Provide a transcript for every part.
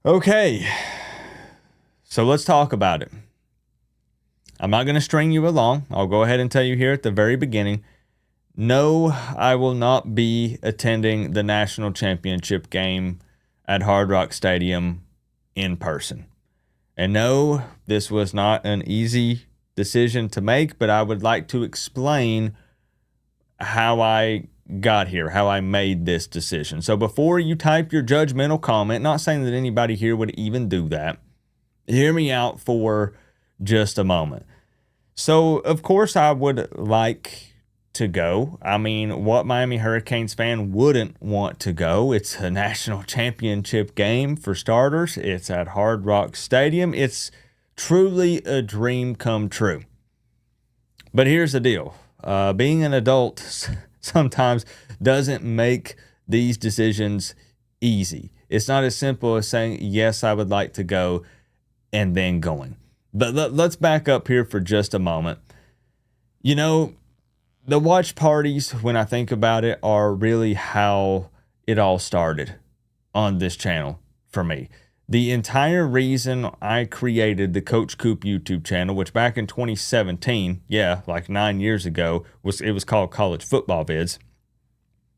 Okay, so let's talk about it. I'm not going to string you along. I'll go ahead and tell you here at the very beginning. No, I will not be attending the national championship game at Hard Rock Stadium in person. And no, this was not an easy decision to make, but I would like to explain how I got here, how I made this decision. So before you type your judgmental comment, not saying that anybody here would even do that, hear me out for just a moment. So, of course, I would like to go. I mean, what Miami Hurricanes fan wouldn't want to go? It's a national championship game for starters. It's at Hard Rock Stadium. It's truly a dream come true. But here's the deal. Being an adult sometimes doesn't make these decisions easy. It's not as simple as saying, yes, I would like to go, and then going. But let's back up here for just a moment. You know, the watch parties, when I think about it, are really how it all started on this channel for me. The entire reason I created the Coach Coop YouTube channel, which back in 2017, like 9 years ago, it was called College Football Vids.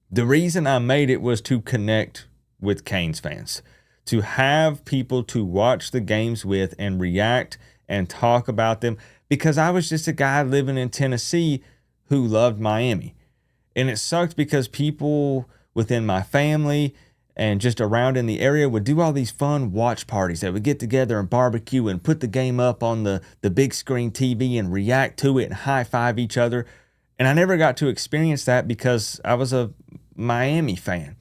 The reason I made it was to connect with Canes fans, to have people to watch the games with and react and talk about them, because I was just a guy living in Tennessee who loved Miami. And it sucked because people within my family and just around in the area would do all these fun watch parties. They would get together and barbecue and put the game up on the big screen TV and react to it and high five each other. And I never got to experience that because I was a Miami fan.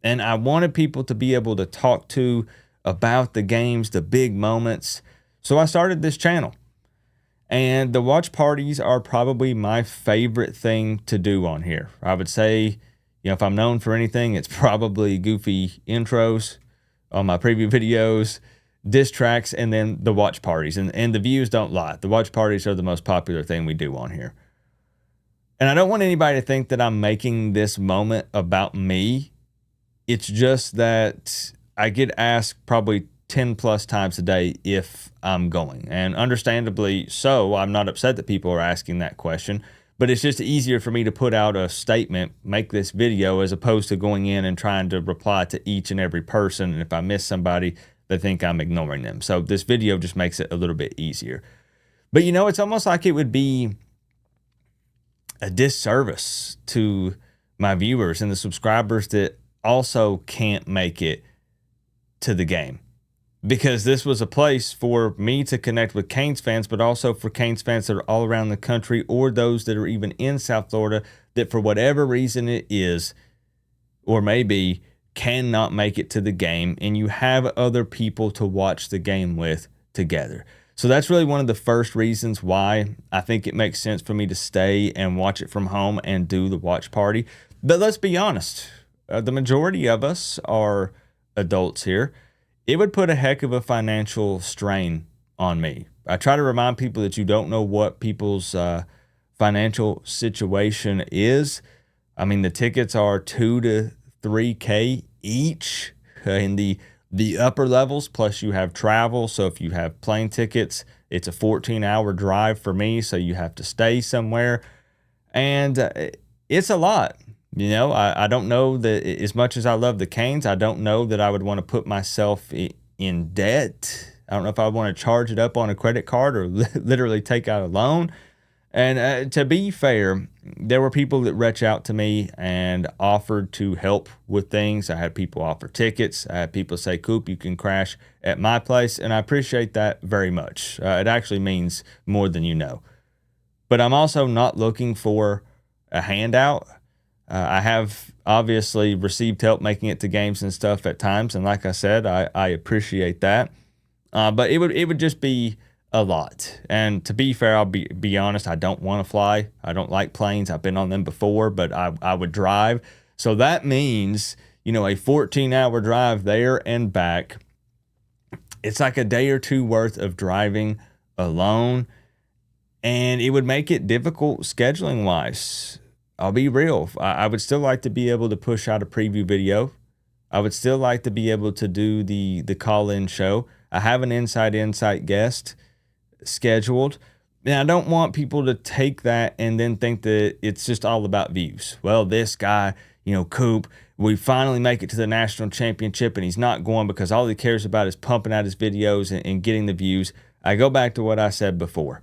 And I wanted people to be able to talk to about the games, the big moments. So I started this channel. And the watch parties are probably my favorite thing to do on here. I would say, if I'm known for anything, it's probably goofy intros on my preview videos, diss tracks, and then the watch parties. And the views don't lie. The watch parties are the most popular thing we do on here. And I don't want anybody to think that I'm making this moment about me. It's just that I get asked probably 10 plus times a day if I'm going. And understandably so, I'm not upset that people are asking that question, but it's just easier for me to put out a statement, make this video, as opposed to going in and trying to reply to each and every person. And if I miss somebody, they think I'm ignoring them. So this video just makes it a little bit easier. But it's almost like it would be a disservice to my viewers and the subscribers that also can't make it to the game. Because this was a place for me to connect with Canes fans, but also for Canes fans that are all around the country or those that are even in South Florida that for whatever reason it is, or maybe cannot make it to the game, and you have other people to watch the game with together. So that's really one of the first reasons why I think it makes sense for me to stay and watch it from home and do the watch party. But let's be honest, the majority of us are adults here. It would put a heck of a financial strain on me. I try to remind people that you don't know what people's financial situation is. I mean, the tickets are $2 to $3K each in the upper levels, plus you have travel. So if you have plane tickets, it's a 14-hour drive for me, so you have to stay somewhere. And it's a lot. I don't know that, as much as I love the Canes, I don't know that I would want to put myself in debt. I don't know if I want to charge it up on a credit card or literally take out a loan. And to be fair, there were people that reached out to me and offered to help with things. I had people offer tickets. I had people say, Coop, you can crash at my place. And I appreciate that very much. It actually means more than you know. But I'm also not looking for a handout. I have obviously received help making it to games and stuff at times. And like I said, I appreciate that. But it would just be a lot. And to be fair, I'll be honest, I don't want to fly. I don't like planes. I've been on them before, but I would drive. So that means, a 14-hour drive there and back. It's like a day or two worth of driving alone. And it would make it difficult scheduling wise. I'll be real. I would still like to be able to push out a preview video I would still like to be able to do the call-in show. I have an insight guest scheduled. And I don't want people to take that and then think that it's just all about views. Well, this guy, Coop, we finally make it to the national championship and he's not going because all he cares about is pumping out his videos and getting the views. I go back to what I said before.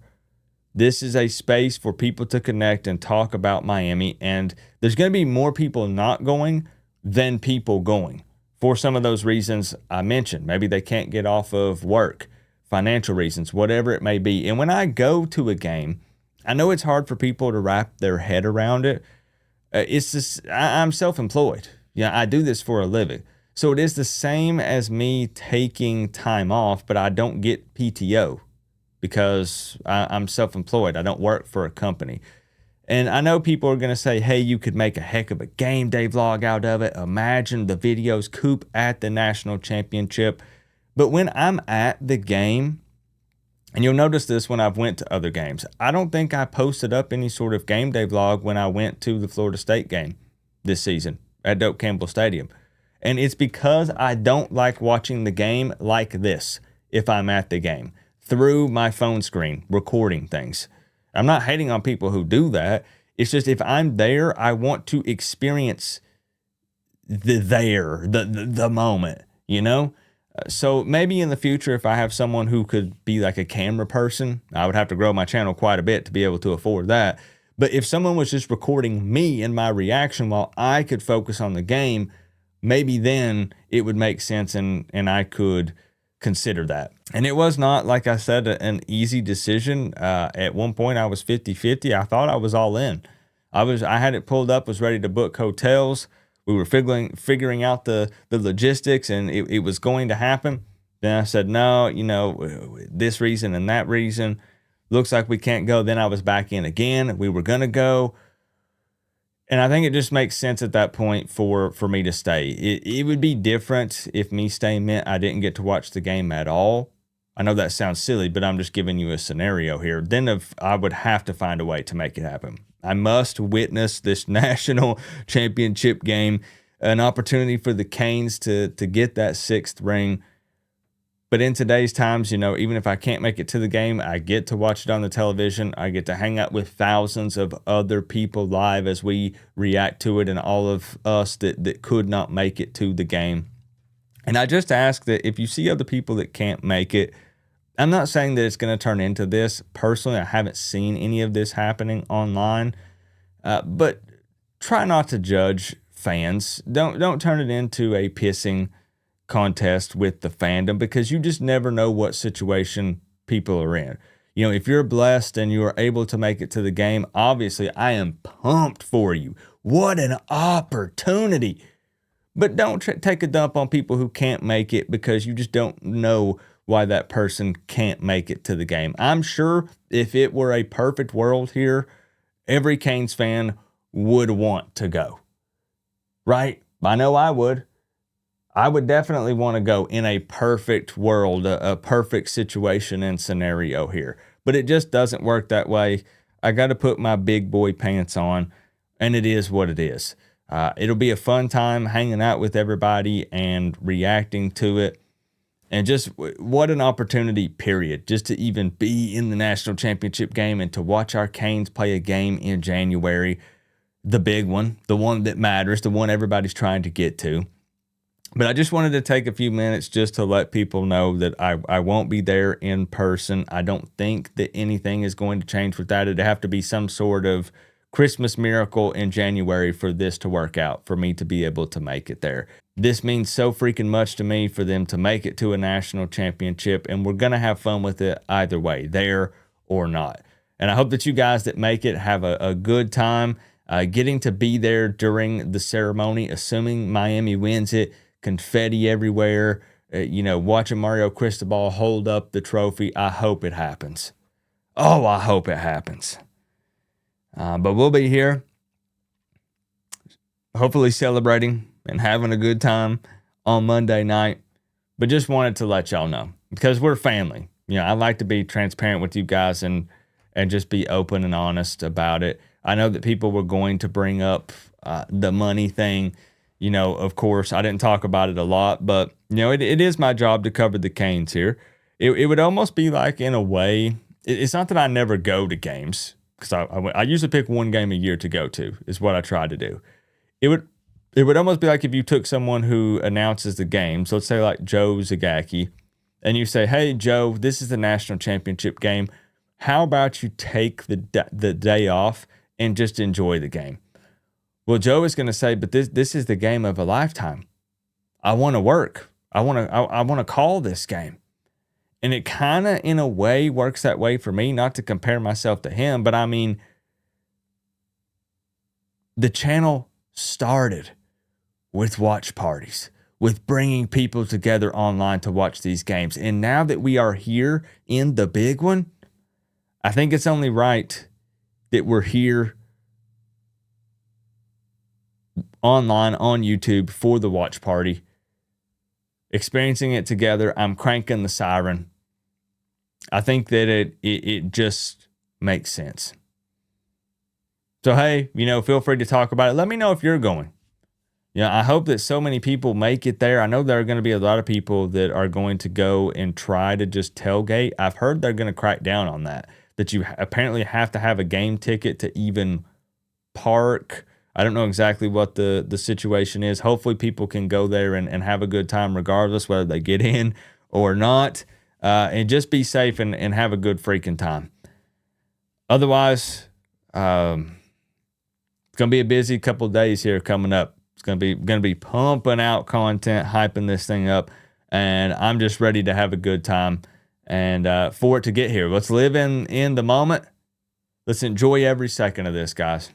This is a space for people to connect and talk about Miami, and there's going to be more people not going than people going for some of those reasons I mentioned. Maybe they can't get off of work, financial reasons, whatever it may be. And when I go to a game, I know it's hard for people to wrap their head around it. It's just, I'm self-employed. I do this for a living. So it is the same as me taking time off, but I don't get PTO because I'm self-employed. I don't work for a company. And I know people are going to say, hey, you could make a heck of a game day vlog out of it. Imagine the videos, Coop at the national championship. But when I'm at the game, and you'll notice this when I've went to other games, I don't think I posted up any sort of game day vlog when I went to the Florida State game this season at Doak Campbell Stadium. And it's because I don't like watching the game like this if I'm at the game, through my phone screen, recording things. I'm not hating on people who do that. It's just if I'm there, I want to experience the moment, So maybe in the future, if I have someone who could be like a camera person, I would have to grow my channel quite a bit to be able to afford that. But if someone was just recording me and my reaction while I could focus on the game, maybe then it would make sense and I could consider that. And it was not, like I said, an easy decision. At one point I was 50-50. I thought I was all in. I had it pulled up, was ready to book hotels. We were figuring out the logistics, and it was going to happen. Then I said, no, this reason and that reason. Looks like we can't go. Then I was back in again. We were going to go. And I think it just makes sense at that point for me to stay. It would be different if me staying meant I didn't get to watch the game at all. I know that sounds silly, but I'm just giving you a scenario here. Then I would have to find a way to make it happen. I must witness this national championship game, an opportunity for the Canes to get that 6th ring. But in today's times, even if I can't make it to the game, I get to watch it on the television. I get to hang out with thousands of other people live as we react to it, and all of us that could not make it to the game. And I just ask that if you see other people that can't make it, I'm not saying that it's going to turn into this. Personally, I haven't seen any of this happening online, but try not to judge fans. Don't turn it into a pissing contest with the fandom, because you just never know what situation people are in. If you're blessed and you are able to make it to the game, obviously I am pumped for you. What an opportunity. But don't take a dump on people who can't make it, because you just don't know why that person can't make it to the game. I'm sure if it were a perfect world here, every Canes fan would want to go, right? I know I would. I would definitely want to go in a perfect world, a perfect situation and scenario here. But it just doesn't work that way. I got to put my big boy pants on, and it is what it is. It'll be a fun time hanging out with everybody and reacting to it. And just what an opportunity, period, just to even be in the national championship game and to watch our Canes play a game in January, the big one, the one that matters, the one everybody's trying to get to. But I just wanted to take a few minutes just to let people know that I won't be there in person. I don't think that anything is going to change with that. It'd have to be some sort of Christmas miracle in January for this to work out, for me to be able to make it there. This means so freaking much to me for them to make it to a national championship, and we're going to have fun with it either way, there or not. And I hope that you guys that make it have a good time getting to be there during the ceremony, assuming Miami wins it. Confetti everywhere, watching Mario Cristobal hold up the trophy. I hope it happens. Oh, I hope it happens. But we'll be here, hopefully celebrating and having a good time on Monday night. But just wanted to let y'all know, because we're family. I like to be transparent with you guys and just be open and honest about it. I know that people were going to bring up the money thing. Of course, I didn't talk about it a lot, but it is my job to cover the Canes here. It would almost be like, in a way, it's not that I never go to games, because I usually pick one game a year to go to, is what I try to do. It would it would almost be like if you took someone who announces the games, let's say like Joe Zagacki, and you say, "Hey Joe, this is the national championship game. How about you take the day off and just enjoy the game?" Well, Joe is going to say, "But this is the game of a lifetime. I want to work. I want to call this game." And it kind of, in a way, works that way for me, not to compare myself to him, but I mean, the channel started with watch parties, with bringing people together online to watch these games. And now that we are here in the big one, I think it's only right that we're here online on YouTube for the watch party, experiencing it together. I'm cranking the siren. I think that it just makes sense. So, hey, feel free to talk about it. Let me know if you're going. I hope that so many people make it there. I know there are going to be a lot of people that are going to go and try to just tailgate. I've heard they're going to crack down on that you apparently have to have a game ticket to even park. I don't know exactly what the situation is. Hopefully people can go there and have a good time regardless whether they get in or not. And just be safe and have a good freaking time. Otherwise, it's going to be a busy couple of days here coming up. It's going to be pumping out content, hyping this thing up, and I'm just ready to have a good time and for it to get here. Let's live in the moment. Let's enjoy every second of this, guys.